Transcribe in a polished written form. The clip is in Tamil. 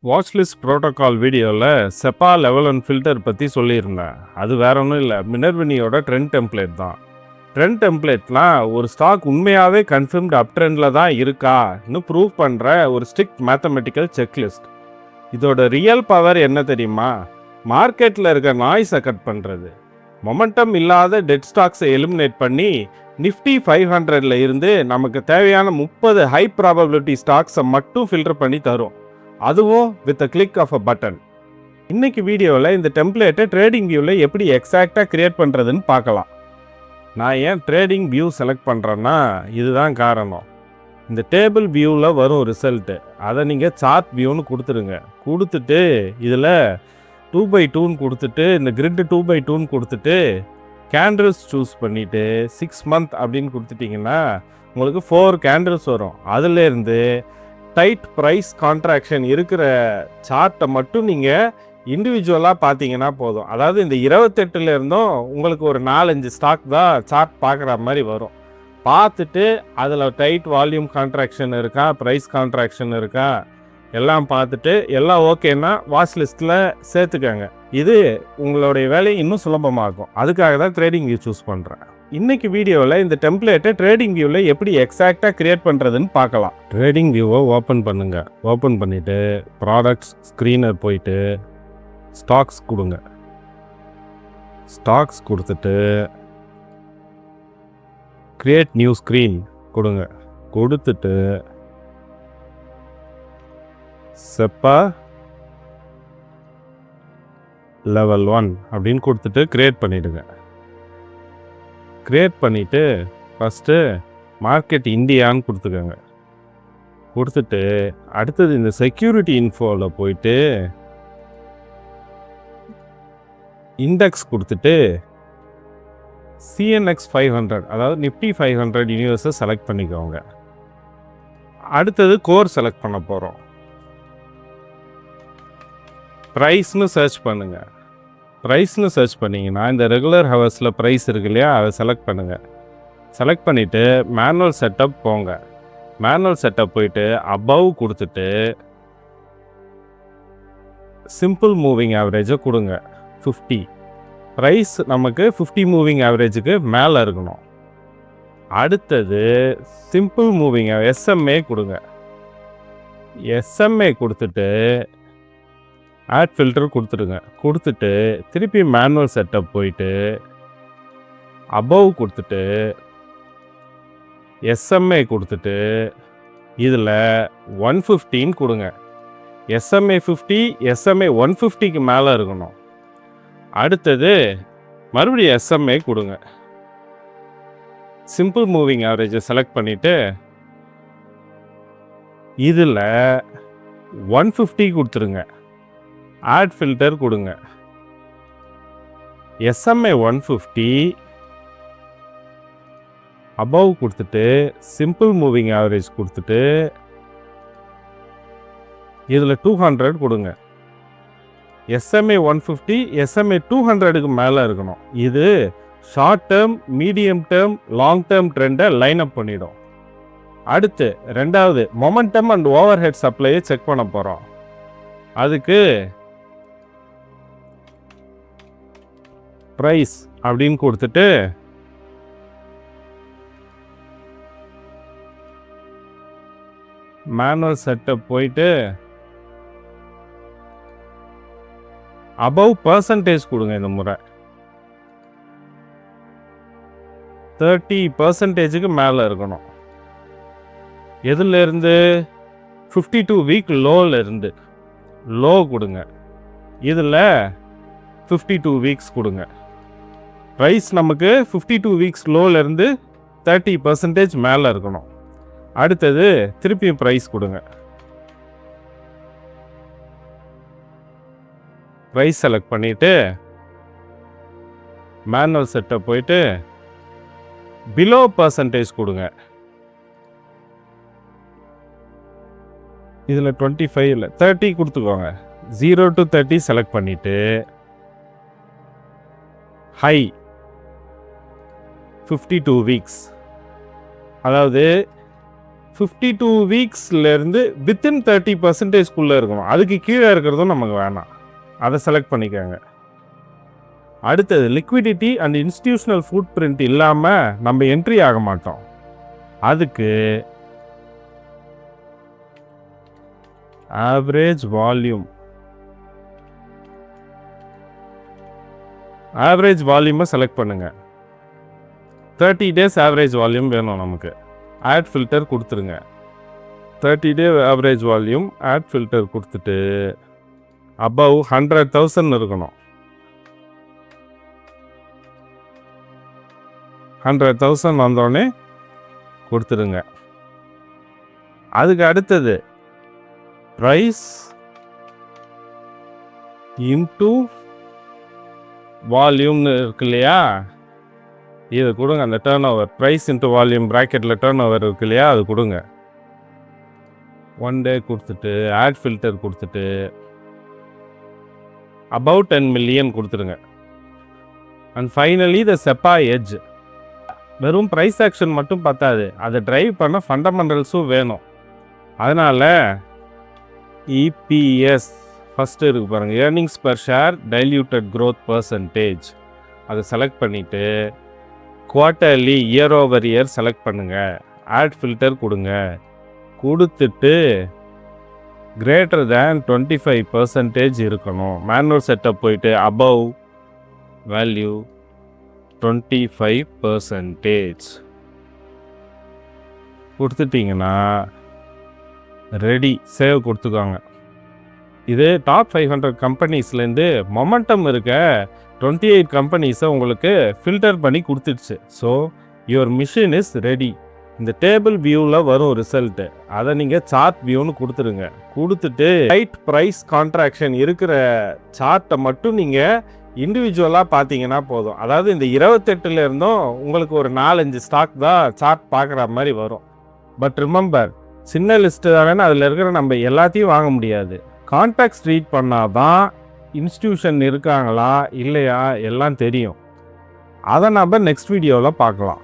வாட்ச்லிஸ்ட் ப்ரோட்டோகால் வீடியோவில் செப்பா லெவல் ஒன் ஃபில்டர் பற்றி சொல்லியிருந்தேன். அது வேற ஒன்றும் இல்லை, மினர்வினியோட ட்ரெண்ட் டெம்ப்ளேட் தான். ட்ரெண்ட் டெம்ப்ளேட்லாம் ஒரு ஸ்டாக் உண்மையாகவே கன்ஃபர்ம்டு அப் ட்ரெண்டில் தான் இருக்கான்னு ப்ரூவ் பண்ணுற ஒரு ஸ்ட்ரிக்ட் மேத்தமெட்டிக்கல் செக்லிஸ்ட். இதோட ரியல் பவர் என்ன தெரியுமா? மார்க்கெட்டில் இருக்க நாய்ஸை கட் பண்ணுறது. மொமெண்டம் இல்லாத டெட் ஸ்டாக்ஸை எலிமினேட் பண்ணி நிஃப்டி 500ல் இருந்து நமக்கு தேவையான 30 ஹை ப்ராபபிலிட்டி ஸ்டாக்ஸை மட்டும் ஃபில்டர் பண்ணி தரும், அதுவும் with a click of a button. இன்னைக்கு வீடியோவில் இந்த டெம்ப்ளேட்டை ட்ரேடிங் வியூவில் எப்படி எக்ஸாக்டாக கிரியேட் பண்ணுறதுன்னு பார்க்கலாம். நான் ஏன் ட்ரேடிங் வியூ செலக்ட் பண்ணுறேன்னா இதுதான் காரணம். இந்த டேபிள் வியூவில் வரும் ரிசல்ட்டு, அதை நீங்கள் சார்ட் வியூன்னு கொடுத்துருங்க. கொடுத்துட்டு இதில் 2x2ன்னு கொடுத்துட்டு இந்த கிரிட் 2x2ன்னு கொடுத்துட்டு கேண்டில்ஸ் சூஸ் பண்ணிவிட்டு 6 month அப்படின்னு கொடுத்துட்டிங்கன்னா உங்களுக்கு 4 கேண்டில்ஸ் வரும். அதுலேருந்து டைட் ப்ரைஸ் கான்ட்ராக்ஷன் இருக்கிற சார்ட்டை மட்டும் நீங்கள் இண்டிவிஜுவலாக பார்த்தீங்கன்னா போதும். அதாவது இந்த 28 இருந்தும் உங்களுக்கு ஒரு 4-5 ஸ்டாக் தான் சார்ட் பார்க்குற மாதிரி வரும். பார்த்துட்டு அதில் டைட் வால்யூம் கான்ட்ராக்ஷன் இருக்கா, ப்ரைஸ் கான்ட்ராக்ஷன் இருக்கா, எல்லாம் பார்த்துட்டு எல்லாம் ஓகேன்னா வாட்ச் லிஸ்ட்டில் சேர்த்துக்கங்க. இது உங்களுடைய வேலையை இன்னும் சுலபமாகும். அதுக்காக தான் ட்ரேடிங் வியூ சூஸ் பண்ணுறேன். இன்னைக்கு வீடியோவில் இந்த டெம்ப்ளேட்டை ட்ரேடிங் வியூவில் எப்படி எக்ஸாக்டாக கிரியேட் பண்ணுறதுன்னு பார்க்கலாம். ட்ரேடிங் வியூவை ஓப்பன் பண்ணுங்கள். ஓப்பன் பண்ணிவிட்டு ப்ராடக்ட்ஸ் ஸ்க்ரீனர் போயிட்டு ஸ்டாக்ஸ் கொடுங்க. ஸ்டாக்ஸ் கொடுத்துட்டு கிரியேட் நியூ ஸ்க்ரீன் கொடுங்க. கொடுத்துட்டு செப்பா லெவல் 1 அப்படின்னு கொடுத்துட்டு கிரியேட் பண்ணிவிடுங்க. கிரியேட் பண்ணிவிட்டு ஃபஸ்ட்டு மார்க்கெட் இந்தியான்னு கொடுத்துக்கோங்க. கொடுத்துட்டு அடுத்தது இந்த செக்யூரிட்டி இன்ஃபோவில் போயிட்டு இண்டெக்ஸ் கொடுத்துட்டு CNX 500 அதாவது நிஃப்டி 500 யூனிவர்ஸை செலக்ட் பண்ணிக்கோங்க. அடுத்தது கோர் செலக்ட் பண்ண போகிறோம். ப்ரைஸ்னு சர்ச் பண்ணுங்கள். ப்ரைஸ்னு சர்ச் பண்ணிங்கன்னா இந்த ரெகுலர் ஹவர்ஸில் ப்ரைஸ் இருக்கு இல்லையா, அதை செலக்ட் பண்ணுங்கள். செலக்ட் பண்ணிவிட்டு மேனுவல் செட்டப் போங்க. மேனுவல் செட்டப் போயிட்டு அபவ் கொடுத்துட்டு சிம்பிள் மூவிங் ஆவரேஜை கொடுங்க 50. ப்ரைஸ் நமக்கு 50 மூவிங் ஆவரேஜுக்கு மேலே இருக்கணும். அடுத்தது சிம்பிள் மூவிங் SMA கொடுங்க. SMA கொடுத்துட்டு ஆட் ஃபில்டர் கொடுத்துடுங்க. கொடுத்துட்டு திருப்பி மேனுவல் செட்டப் போயிட்டு அபவ் கொடுத்துட்டு SMA கொடுத்துட்டு இதில் 115 கொடுங்க. SMA 50, SMA 150க்கு மேலே இருக்கணும். அடுத்தது மறுபடியும் SMA கொடுங்க. சிம்பிள் மூவிங் ஆவரேஜை செலக்ட் பண்ணிவிட்டு இதில் 150 கொடுத்துருங்க. ஆட் ஃபில்டர் கொடுங்க. SMA 150 அபவ் கொடுத்துட்டு சிம்பிள் மூவிங் ஆவரேஜ் கொடுத்துட்டு இதில் 200 கொடுங்க. SMA 150, SMA 200க்கு மேலே இருக்கணும். இது short term, medium term, long term ட்ரெண்டை லைன் அப் பண்ணிடும். அடுத்து ரெண்டாவது மொமெண்டம் அண்ட் ஓவர் ஹெட் சப்ளையை செக் பண்ண போகிறோம். அதுக்கு ப்ரைஸ் அப்படின்னு கொடுத்துட்டு மேனுவல் செட்டப் போயிட்டு அபவ் பர்சன்டேஜ் கொடுங்க. இந்த முறை 30% மேலே இருக்கணும். எதுலேருந்து? 52 வீக் லோவில் இருந்து லோ கொடுங்க. இதில் 52 வீக்ஸ் கொடுங்க. ப்ரைஸ் நமக்கு 52 வீக்ஸ் லோவிலேருந்து 30% மேலே இருக்கணும். அடுத்தது திருப்பியும் ப்ரைஸ் கொடுங்க. ப்ரைஸ் செலக்ட் பண்ணிவிட்டு மேனுவல் செட்டப் போயிட்டு பிலோ பர்சன்டேஜ் கொடுங்க. இதில் 25 இல்லை 30 கொடுத்துக்கோங்க. 0 to 30 செலக்ட் பண்ணிவிட்டு ஹை 52 வீக்ஸ், அதாவது 52 வீக்ஸ்லேருந்து வித்தின் 30% இருக்கணும். அதுக்கு கீழே இருக்கிறதும் நமக்கு வேணாம். அதை செலக்ட் பண்ணிக்கோங்க. அடுத்தது liquidity and institutional food print இல்லாமல் நம்ம என்ட்ரி ஆக மாட்டோம். அதுக்கு ஆவரேஜ் வால்யூமை செலக்ட் பண்ணுங்க. 30 days ஆவரேஜ் வால்யூம் வேணும் நமக்கு. ஆட் ஃபில்டர் கொடுத்துருங்க. 30 day average volume add filter கொடுத்துட்டு above 100,000 இருக்கணும். 100,000 வந்தோடனே கொடுத்துருங்க. அதுக்கு அடுத்தது ப்ரைஸ் இன்டு வால்யூம்னு இருக்கு இல்லையா, இது கொடுங்க. அந்த turnover price into volume ப்ராக்கெட்டில் டர்ன் ஓவர் இருக்கு இல்லையா, அது கொடுங்க. 1 day கொடுத்துட்டு ஆட் ஃபில்டர் கொடுத்துட்டு about 10 million கொடுத்துருங்க. அண்ட் ஃபைனலி த செப்பா எட்ஜ். வெறும் ப்ரைஸ் ஆக்ஷன் மட்டும் பத்தாது, அதை டிரைவ் பண்ண ஃபண்டமெண்டல்ஸும் வேணும். அதனால் இபிஎஸ் ஃபஸ்ட்டு இருக்கு பாருங்கள், earnings per share diluted growth percentage, அதை செலக்ட் பண்ணிவிட்டு quarterly year over year select பண்ணுங்கள். ஆட் ஃபில்டர் கொடுங்க. கொடுத்துட்டு கிரேட்டர் தேன் 25% இருக்கணும். மேனுவல் செட்டப் போயிட்டு அபவ் வேல்யூ 25% கொடுத்துட்டிங்கன்னா ரெடி. சேவ் கொடுத்துக்கோங்க. இது டாப் 500 கம்பெனிஸ்லேருந்து மொமெண்டம் இருக்க 28 கம்பெனிஸை உங்களுக்கு ஃபில்டர் பண்ணி கொடுத்துடுச்சு. So your machine is ready. இந்த டேபிள் வியூவில் வரும் ரிசல்ட்டு, அதை நீங்கள் சார்ட் வியூன்னு கொடுத்துருங்க. கொடுத்துட்டு ரைட் ப்ரைஸ் கான்ட்ராக்ஷன் இருக்கிற சார்ட்டை மட்டும் நீங்கள் இண்டிவிஜுவலாக பார்த்தீங்கன்னா போதும். அதாவது இந்த 28 இருந்தும் உங்களுக்கு ஒரு 4-5 ஸ்டாக் தான் சார்ட் பார்க்குற மாதிரி வரும். பட் ரிமெம்பர், சின்ன லிஸ்ட்டு தானே, அதில் இருக்கிற நம்ம எல்லாத்தையும் வாங்க முடியாது. கான்டாக்ட்ஸ் ரீட் பண்ணால் தான் இன்ஸ்டிடியூஷன் இருக்காங்களா இல்லையா எல்லாம் தெரியும். அதை நம்ம நெக்ஸ்ட் வீடியோவில் பார்க்கலாம்.